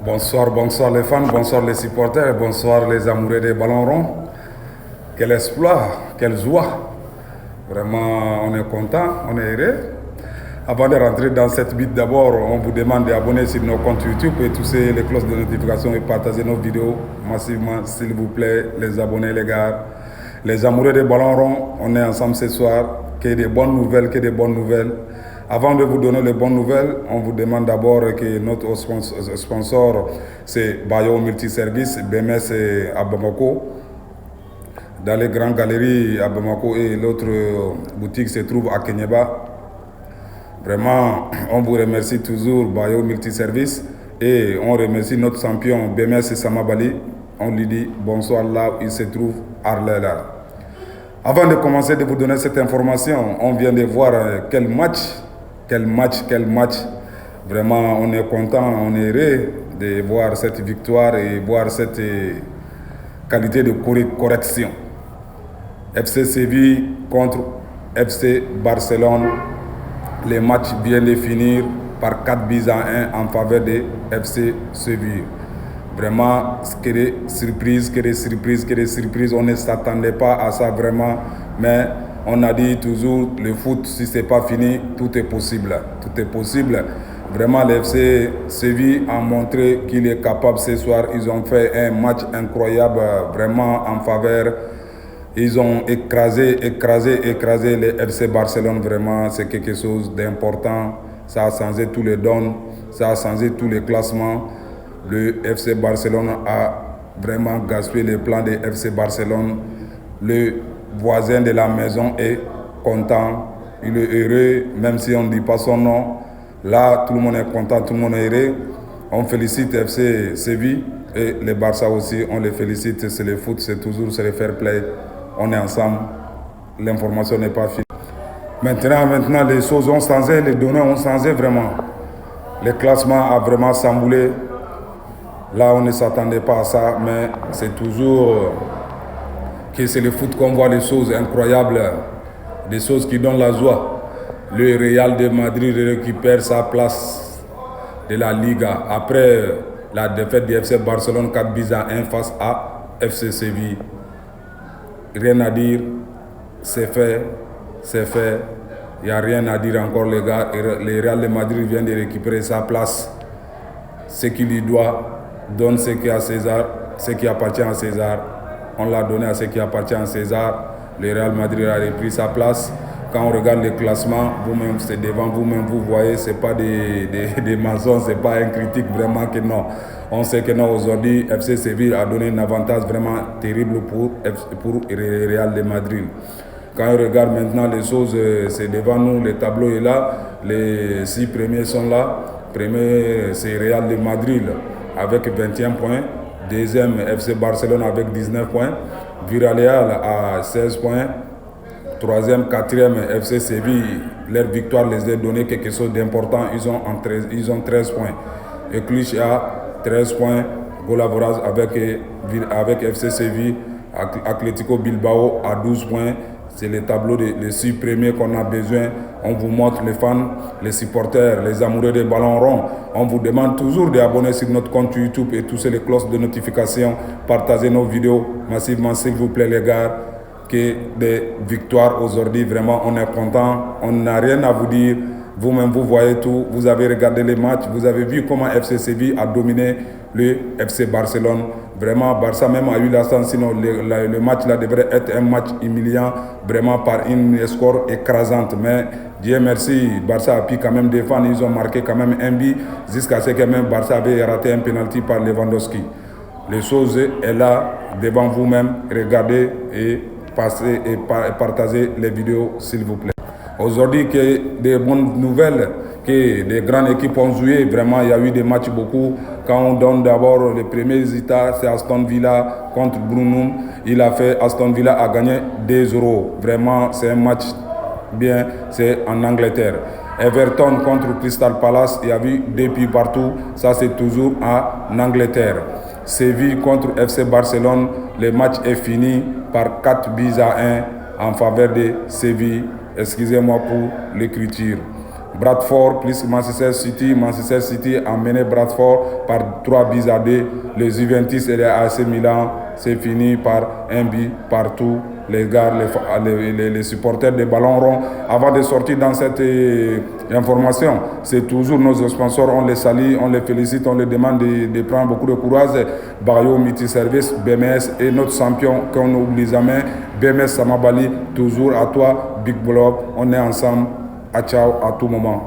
Bonsoir, bonsoir les fans, bonsoir les supporters, bonsoir les amoureux des ballons ronds. Quel exploit, quelle joie. Vraiment, on est content, on est heureux. Avant de rentrer dans cette bite, d'abord, on vous demande d'abonner sur nos comptes YouTube et toucher les cloches de notification et partager nos vidéos massivement, s'il vous plaît, les abonnés, les gars. Les amoureux des ballons ronds, on est ensemble ce soir. Que des bonnes nouvelles, que des bonnes nouvelles. Avant de vous donner les bonnes nouvelles, on vous demande d'abord que notre sponsor, c'est Bayo Multiservice, BMS à Bamako. Dans les grandes galeries à Bamako et l'autre boutique se trouve à Kenyeba. Vraiment, on vous remercie toujours, Bayo Multiservice. Et on remercie notre champion BMS Samabali. On lui dit bonsoir là où il se trouve, Arlela. Avant de commencer de vous donner cette information, on vient de voir quel match. Vraiment, on est content, on est heureux de voir cette victoire et voir cette qualité de correction. FC Séville contre FC Barcelone. Les matchs viennent de finir par 4 buts à 1 en faveur de FC Séville. Vraiment, que des surprises. On ne s'attendait pas à ça vraiment, mais on a dit toujours, le foot, si ce n'est pas fini, tout est possible. Tout est possible. Vraiment, l'FC Séville a montré qu'il est capable ce soir. Ils ont fait un match incroyable, vraiment en faveur. Ils ont écrasé les FC Barcelone. Vraiment, c'est quelque chose d'important. Ça a changé tous les dons, ça a changé tous les classements. Le FC Barcelone a vraiment gaspillé les plans de FC Barcelone. Le voisin de la maison est content, il est heureux, même si on ne dit pas son nom. Là, tout le monde est content, tout le monde est heureux. On félicite FC Séville et les Barça aussi, on les félicite. C'est le foot, c'est toujours le fair play. On est ensemble, l'information n'est pas finie. Maintenant, les choses ont changé, les données ont changé vraiment. Le classement a vraiment chamboulé. Là, on ne s'attendait pas à ça, mais c'est toujours que c'est le foot qu'on voit des choses incroyables, des choses qui donnent la joie. Le Real de Madrid récupère sa place de la Liga après la défaite du FC Barcelone 4 buts à 1 face à FC Séville. Rien à dire, c'est fait. Il n'y a rien à dire encore les gars. Le Real de Madrid vient de récupérer sa place. Ce qu'il lui doit. Donne ce qui est à César, ce qui appartient à César. On l'a donné à ce qui appartient à César. Le Real Madrid a repris sa place. Quand on regarde le classement, vous-même, c'est devant vous-même, vous voyez, ce n'est pas des maçons, ce n'est pas un critique vraiment que non. On sait que non, aujourd'hui, FC Séville a donné un avantage vraiment terrible pour le Real de Madrid. Quand on regarde maintenant les choses, c'est devant nous, le tableau est là, les 6 premiers sont là. Premier, c'est Real de Madrid avec 21 points. Deuxième, FC Barcelone avec 19 points. Villarreal à 16 points. Troisième, quatrième, FC Séville. Leur victoire les a donné quelque chose d'important. Ils ont 13 points. Et Clich a 13 points. Golavoraz avec FC Séville. Atlético Bilbao à 12 points. C'est le tableau des 6 premiers qu'on a besoin. On vous montre les fans, les supporters, les amoureux des ballons ronds. On vous demande toujours d'abonner sur notre compte YouTube et toucher les cloches de notification. Partagez nos vidéos massivement, s'il vous plaît, les gars. Que des victoires aujourd'hui, vraiment, on est content. On n'a rien à vous dire. Vous-même, vous voyez tout. Vous avez regardé les matchs. Vous avez vu comment FC Séville a dominé le FC Barcelone. Vraiment, Barça même a eu la chance. Sinon, le match là devrait être un match humiliant, vraiment par une score écrasante. Mais Dieu merci, Barça a pu quand même défendre. Ils ont marqué quand même un but jusqu'à ce que même Barça avait raté un penalty par Lewandowski. Les choses sont là devant vous-même. Regardez et passez et partagez les vidéos, s'il vous plaît. Aujourd'hui, que des bonnes nouvelles, que des grandes équipes ont joué. Vraiment, il y a eu des matchs beaucoup. Quand on donne d'abord les premiers résultats, c'est Aston Villa contre Brunum. Aston Villa a gagné 2-0. Vraiment, c'est un match bien, c'est en Angleterre. Everton contre Crystal Palace, il y a eu 2 buts partout. Ça, c'est toujours en Angleterre. Séville contre FC Barcelone, le match est fini par 4 buts à 1 en faveur de Séville. Excusez-moi pour l'écriture. Bradford plus Manchester City. Manchester City a mené Bradford par 3-2. Les Juventus et les AC Milan, c'est fini par 1 but partout. Les gars, les supporters des ballons ronds. Avant de sortir dans cette information, c'est toujours nos sponsors, on les salue, on les félicite, on les demande de prendre beaucoup de courage. Bayo Multiservice, BMS et notre champion qu'on n'oublie jamais, BMS Samabali, toujours à toi, Big Block, on est ensemble, à ciao à tout moment.